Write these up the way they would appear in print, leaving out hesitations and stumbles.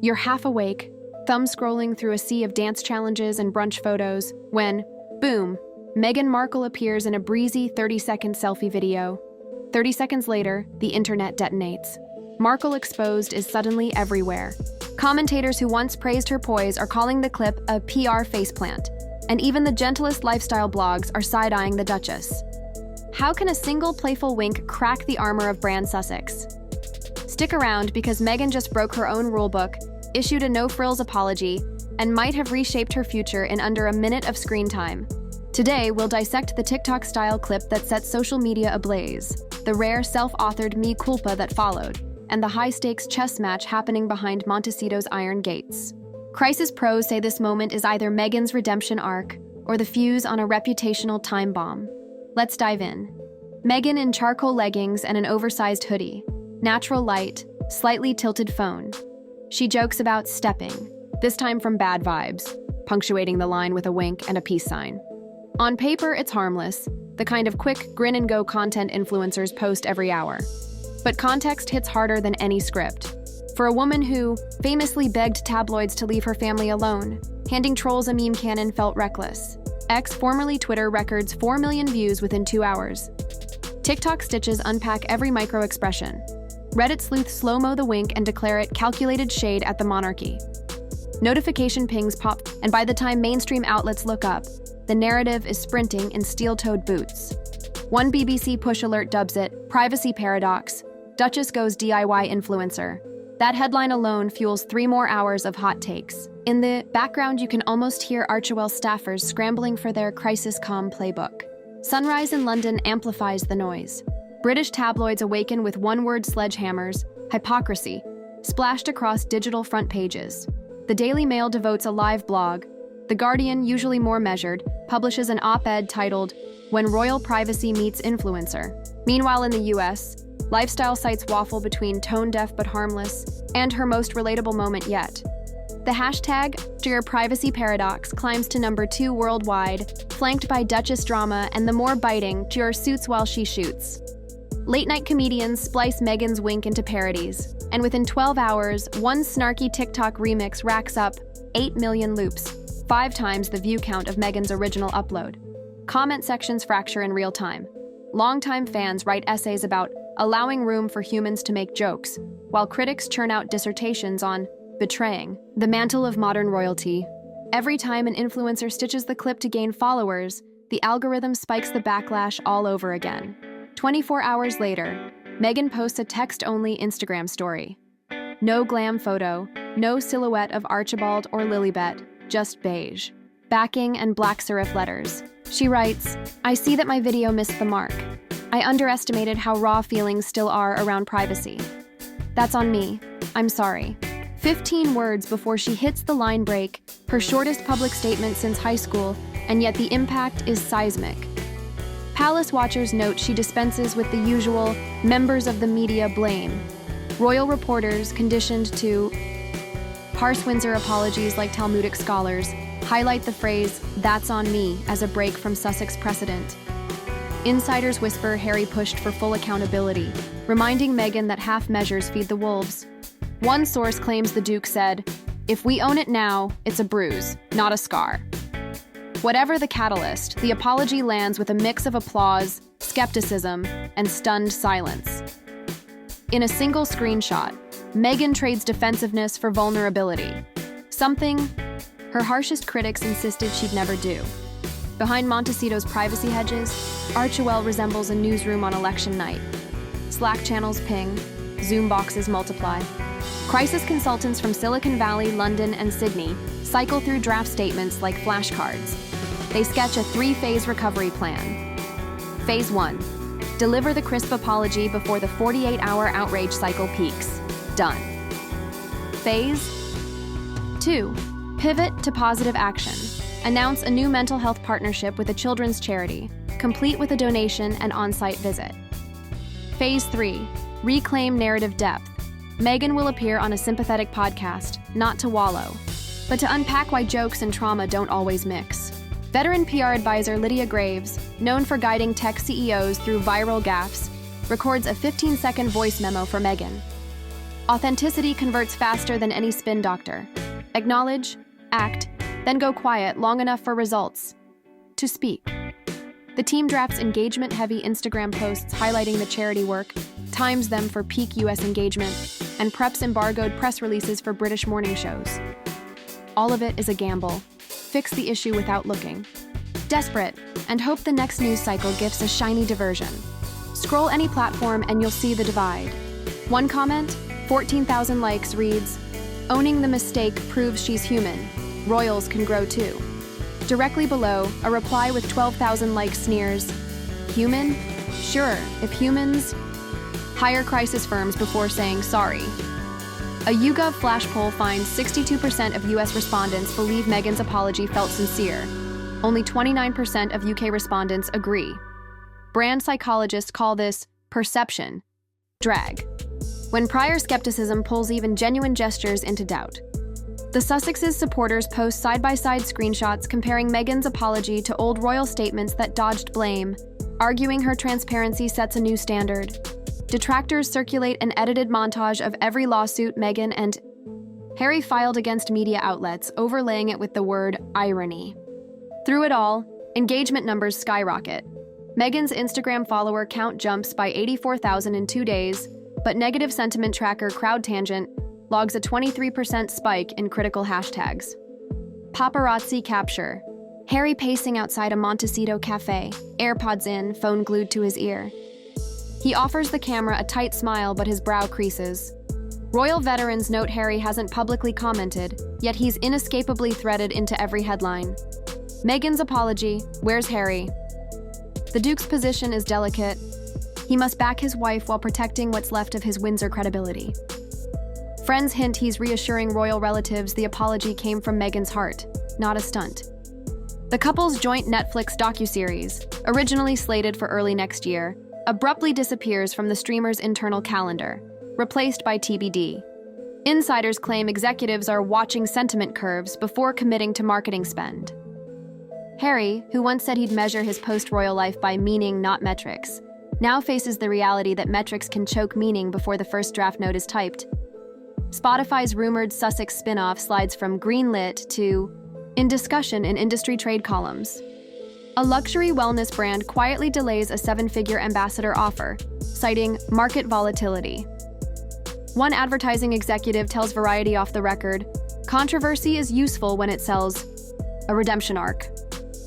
You're half awake, thumb scrolling through a sea of dance challenges and brunch photos, when, boom, Meghan Markle appears in a breezy 30-second selfie video. 30 seconds later, the internet detonates. Markle exposed is suddenly everywhere. Commentators who once praised her poise are calling the clip a PR faceplant, and even the gentlest lifestyle blogs are side-eyeing the Duchess. How can a single playful wink crack the armor of Brand Sussex? Stick around because Meghan just broke her own rulebook, issued a no-frills apology, and might have reshaped her future in under a minute of screen time. Today, we'll dissect the TikTok-style clip that set social media ablaze, the rare self-authored mea culpa that followed, and the high-stakes chess match happening behind Montecito's iron gates. Crisis pros say this moment is either Meghan's redemption arc or the fuse on a reputational time bomb. Let's dive in. Meghan in charcoal leggings and an oversized hoodie. Natural light, slightly tilted phone. She jokes about stepping, this time from bad vibes, punctuating the line with a wink and a peace sign. On paper, it's harmless, the kind of quick grin-and-go content influencers post every hour. But context hits harder than any script. For a woman who famously begged tabloids to leave her family alone, handing trolls a meme cannon felt reckless. X, formerly Twitter, records 4 million views within 2 hours. TikTok stitches unpack every micro-expression. Reddit sleuths slow-mo the wink and declare it calculated shade at the monarchy. Notification pings pop, and by the time mainstream outlets look up, the narrative is sprinting in steel-toed boots. One BBC push alert dubs it, "Privacy Paradox, Duchess goes DIY influencer." That headline alone fuels 3 more hours of hot takes. In the background, you can almost hear Archewell staffers scrambling for their crisis comm playbook. Sunrise in London amplifies the noise. British tabloids awaken with one-word sledgehammers, hypocrisy, splashed across digital front pages. The Daily Mail devotes a live blog. The Guardian, usually more measured, publishes an op-ed titled, "When Royal Privacy Meets Influencer." Meanwhile in the US, lifestyle sites waffle between tone-deaf but harmless and her most relatable moment yet. The hashtag, Your Privacy Paradox, climbs to number 2 worldwide, flanked by Duchess drama and the more biting, Your Suits While She Shoots. Late-night comedians splice Meghan's wink into parodies, and within 12 hours, one snarky TikTok remix racks up 8 million loops, 5 times the view count of Meghan's original upload. Comment sections fracture in real time. Longtime fans write essays about allowing room for humans to make jokes, while critics churn out dissertations on betraying the mantle of modern royalty. Every time an influencer stitches the clip to gain followers, the algorithm spikes the backlash all over again. 24 hours later, Meghan posts a text-only Instagram story. No glam photo, no silhouette of Archibald or Lilibet, just beige. Backing and black serif letters. She writes, "I see that my video missed the mark. I underestimated how raw feelings still are around privacy. That's on me. I'm sorry." 15 words before she hits the line break, her shortest public statement since high school, and yet the impact is seismic. Palace watchers note she dispenses with the usual members of the media blame. Royal reporters, conditioned to parse Windsor apologies like Talmudic scholars, highlight the phrase, "That's on me," as a break from Sussex precedent. Insiders whisper Harry pushed for full accountability, reminding Meghan that half measures feed the wolves. One source claims the Duke said, "If we own it now, it's a bruise, not a scar." Whatever the catalyst, the apology lands with a mix of applause, skepticism, and stunned silence. In a single screenshot, Meghan trades defensiveness for vulnerability, something her harshest critics insisted she'd never do. Behind Montecito's privacy hedges, Archewell resembles a newsroom on election night. Slack channels ping, Zoom boxes multiply. Crisis consultants from Silicon Valley, London, and Sydney cycle through draft statements like flashcards. They sketch a 3-phase recovery plan. Phase 1. Deliver the crisp apology before the 48-hour outrage cycle peaks. Done. Phase 2. Pivot to positive action. Announce a new mental health partnership with a children's charity, complete with a donation and on-site visit. Phase 3. Reclaim narrative depth. Meghan will appear on a sympathetic podcast, not to wallow, but to unpack why jokes and trauma don't always mix. Veteran PR advisor Lydia Graves, known for guiding tech CEOs through viral gaffes, records a 15-second voice memo for Meghan. Authenticity converts faster than any spin doctor. Acknowledge, act, then go quiet long enough for results. To speak. The team drafts engagement-heavy Instagram posts highlighting the charity work, times them for peak US engagement, and preps embargoed press releases for British morning shows. All of it is a gamble. Fix the issue without looking. Desperate, and hope the next news cycle gives a shiny diversion. Scroll any platform and you'll see the divide. One comment, 14,000 likes, reads, "Owning the mistake proves she's human. Royals can grow too." Directly below, a reply with 12,000 likes sneers, "Human? Sure, if humans..." Hire crisis firms before saying sorry. A YouGov flash poll finds 62% of US respondents believe Meghan's apology felt sincere. Only 29% of UK respondents agree. Brand psychologists call this perception drag, when prior skepticism pulls even genuine gestures into doubt. The Sussexes' supporters post side-by-side screenshots comparing Meghan's apology to old royal statements that dodged blame, arguing her transparency sets a new standard. Detractors circulate an edited montage of every lawsuit Meghan and Harry filed against media outlets, overlaying it with the word irony. Through it all, engagement numbers skyrocket. Meghan's Instagram follower count jumps by 84,000 in 2 days, but negative sentiment tracker CrowdTangent logs a 23% spike in critical hashtags. Paparazzi capture. Harry pacing outside a Montecito cafe, AirPods in, phone glued to his ear. He offers the camera a tight smile, but his brow creases. Royal veterans note Harry hasn't publicly commented, yet he's inescapably threaded into every headline. Meghan's apology, where's Harry? The Duke's position is delicate. He must back his wife while protecting what's left of his Windsor credibility. Friends hint he's reassuring royal relatives the apology came from Meghan's heart, not a stunt. The couple's joint Netflix docuseries, originally slated for early next year, abruptly disappears from the streamer's internal calendar, replaced by TBD. Insiders claim executives are watching sentiment curves before committing to marketing spend. Harry, who once said he'd measure his post-royal life by meaning, not metrics, now faces the reality that metrics can choke meaning before the first draft note is typed. Spotify's rumored Sussex spin-off slides from greenlit to in discussion in industry trade columns. A luxury wellness brand quietly delays a 7-figure ambassador offer, citing market volatility. One advertising executive tells Variety off the record, "Controversy is useful when it sells a redemption arc.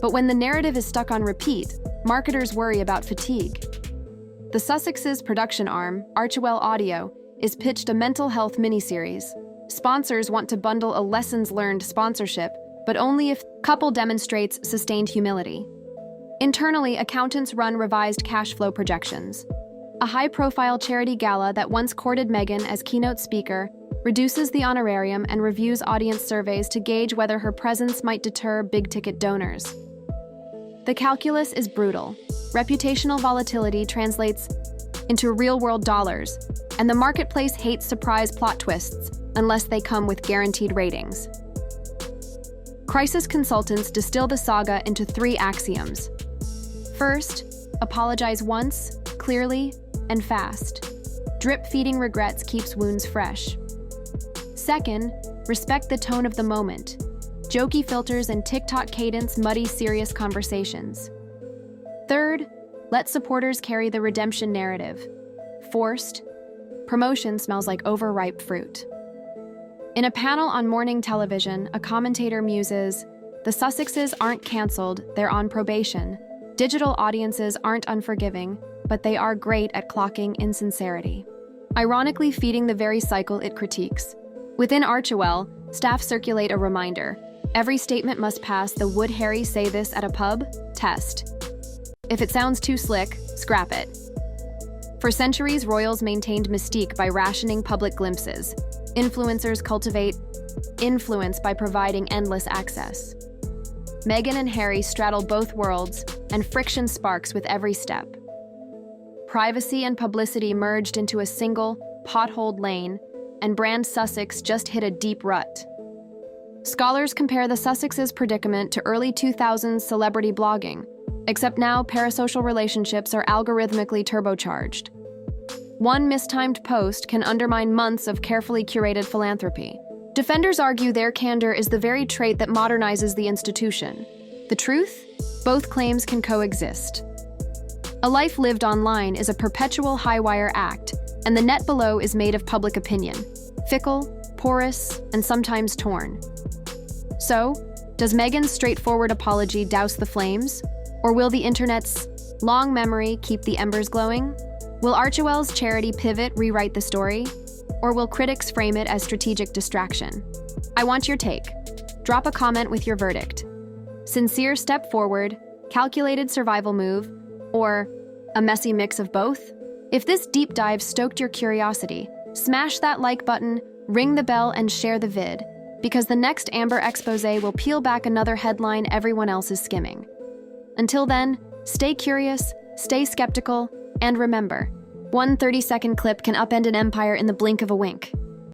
But when the narrative is stuck on repeat, marketers worry about fatigue." The Sussexes' production arm, Archewell Audio, is pitched a mental health miniseries. Sponsors want to bundle a lessons learned sponsorship, but only if couple demonstrates sustained humility. Internally, accountants run revised cash flow projections. A high-profile charity gala that once courted Meghan as keynote speaker reduces the honorarium and reviews audience surveys to gauge whether her presence might deter big-ticket donors. The calculus is brutal. Reputational volatility translates into real-world dollars, and the marketplace hates surprise plot twists unless they come with guaranteed ratings. Crisis consultants distill the saga into 3 axioms. First, apologize once, clearly, and fast. Drip-feeding regrets keeps wounds fresh. Second, respect the tone of the moment. Jokey filters and TikTok cadence muddy serious conversations. Third, let supporters carry the redemption narrative. Forced, promotion smells like overripe fruit. In a panel on morning television, a commentator muses, "The Sussexes aren't canceled, they're on probation. Digital audiences aren't unforgiving, but they are great at clocking insincerity," ironically feeding the very cycle it critiques. Within Archewell, staff circulate a reminder. Every statement must pass the "would Harry say this at a pub?" test. If it sounds too slick, scrap it. For centuries, royals maintained mystique by rationing public glimpses. Influencers cultivate influence by providing endless access. Meghan and Harry straddle both worlds, and friction sparks with every step. Privacy and publicity merged into a single, potholed lane, and brand Sussex just hit a deep rut. Scholars compare the Sussexes' predicament to early 2000s celebrity blogging, except now parasocial relationships are algorithmically turbocharged. One mistimed post can undermine months of carefully curated philanthropy. Defenders argue their candor is the very trait that modernizes the institution. The truth? Both claims can coexist. A life lived online is a perpetual high-wire act, and the net below is made of public opinion, fickle, porous, and sometimes torn. So, does Meghan's straightforward apology douse the flames? Or will the internet's long memory keep the embers glowing? Will Archewell's charity pivot rewrite the story? Or will critics frame it as strategic distraction? I want your take. Drop a comment with your verdict. Sincere step forward, calculated survival move, or a messy mix of both? If this deep dive stoked your curiosity, smash that like button, ring the bell, and share the vid, because the next Amber expose will peel back another headline everyone else is skimming. Until then, stay curious, stay skeptical, and remember, one 30-second clip can upend an empire in the blink of a wink.